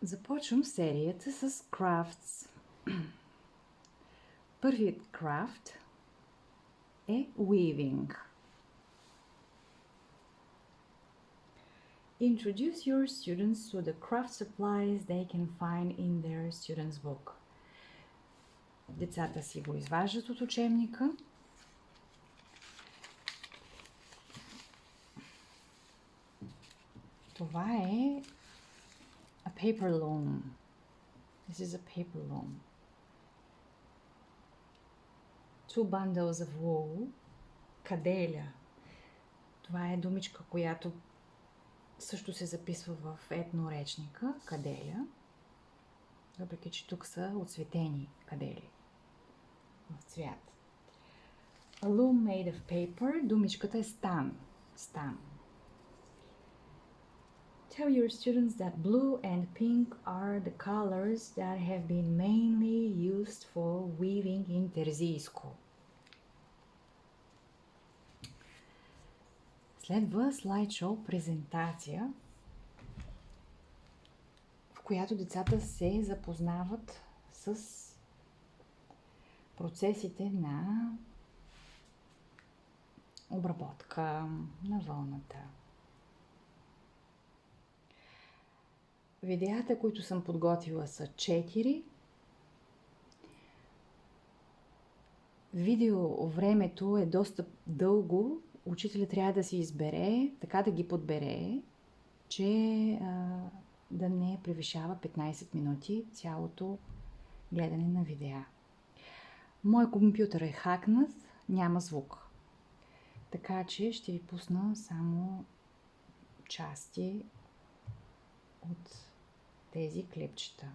Започвам серията с crafts. Първият craft е weaving. Introduce your students to the craft supplies they can find in their student's book. Децата си го изваждат от учебника. Това е a paper loom. This is a paper loom. 2 bundles of wool. Каделя. Това е думичка, която също се записва в етноречника. Каделя. Въпреки че тук са отцветени кадели в цвят. A loom made of paper. Думичката е стан. Стан. Tell your students that blue and pink are the colors that have been mainly used for weaving in терзийско. Следва слайдшоу презентация, в която децата се запознават с процесите на обработка на вълната. Видеята, които съм подготвила, са 4. Видео времето е доста дълго. Учителят трябва да си избере, така да ги подбере, че да не превишава 15 минути цялото гледане на видеа. Мой компютър е хакнат, няма звук. Така че ще ви пусна само части от тези клипчета.